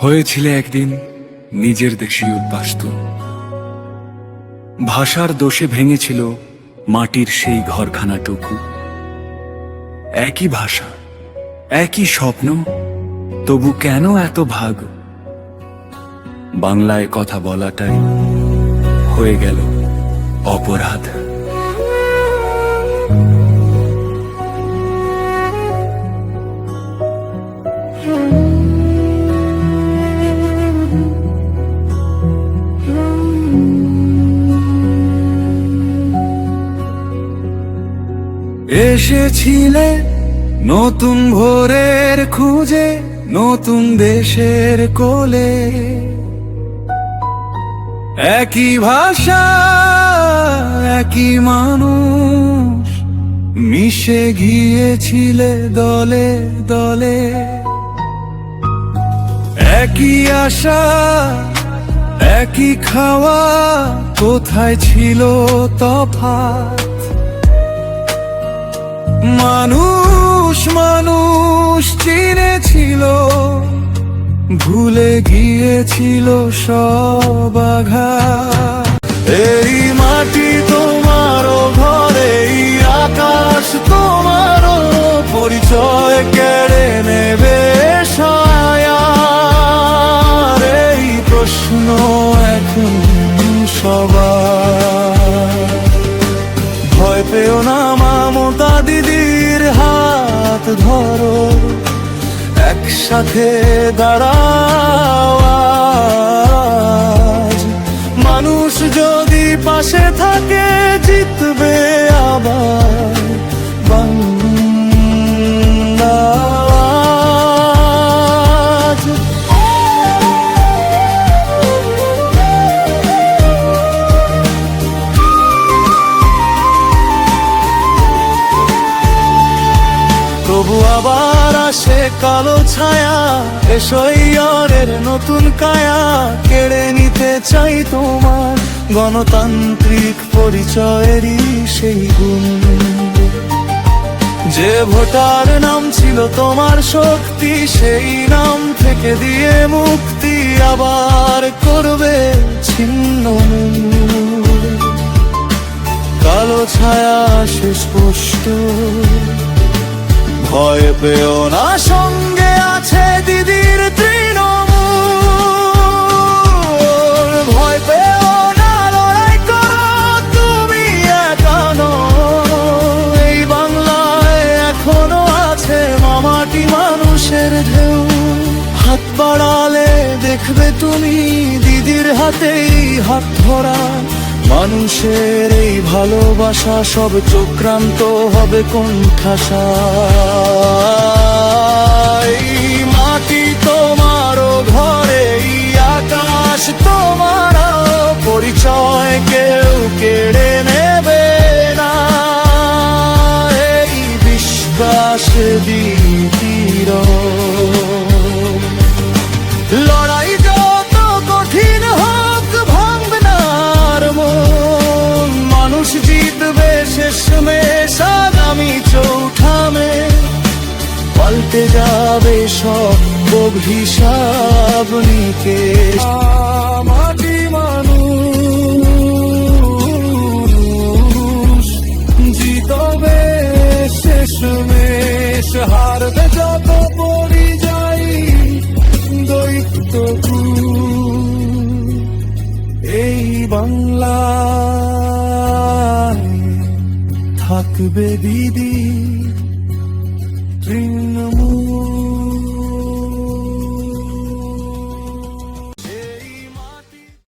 হয়েছিলে একদিন নিজের দেশে উদ্বাস্তু, ভাষার দোষে ভেঙেছিল মাটির সেই ঘরখানাটুকু। একই ভাষা, একই স্বপ্ন, তবু কেন এত ভাগ? বাংলায় কথা বলাটাই হয়ে গেল অপরাধ। এসেছিলে নতুন ভোরের খুঁজে, নতুন দেশের কোলে। একই ভাষা, একই মানুষ, মিশে গিয়েছিলে দলে দলে। একই আশা, একই খাওয়া, কোথায় ছিল তফাৎ? মানুষ মানুষ চিনেছিল, ভুলে গিয়েছিল সব আঘাত। এই মাটি তোমারও ঘর, এই আকাশ তোমারও পরিচয় কেড়ে নেবে সায়ার। এই প্রশ্ন এখন সবার। ভয় পেও না মমতা দিদির হাত ধরো, একসাথে দাঁড়াও আজ। মানুষ যদি পাশে থাকে জিতবে আবার বাংলা। তবু আবার আসে কালো ছায়া, এসইয়ারের নতুন কায়া। কেড়ে নিতে চাই তোমার গণতান্ত্রিক পরিচয়েরই সেই গুণ। যে ভোটার নাম ছিল তোমার শক্তি, সেই নাম থেকে দিয়ে মুক্তি আবার করবে ছিন্ন। কালো ছায়া সে স্পষ্ট, ভয় পেও না, সঙ্গে আছে দিদির তৃণমূল। ভয় পেও না, লড়াই করো, তুমি একা নও। এই বাংলায় এখনো আছে মামাটি মানুষের ঢেউ। হাত বাড়ালে দেখবে তুমি দিদির হাতেই হাত ধরা। মানুষের এই ভালোবাসা সব চক্রান্ত হবে কোণঠাসা। এই মাটি তোমারও ঘরে, এই আকাশ তোমার পরিচয় কেউ কেড়ে নেবে না। এই বিশ্বাস দিতির লড়াই যত কঠিন হোক ভাঙবে না মন। মানুষ জিতবে শেষমেশ আগামী চৌঠামে। পাল্টে যাবে সব অভিশাপ নিকেশ। মাটি মানুষ জিতবে শেষমেশ। হারবে যত পরিযায়ী দৈত্য। এই বাংলায় থাকবে দিদি তৃণমূল।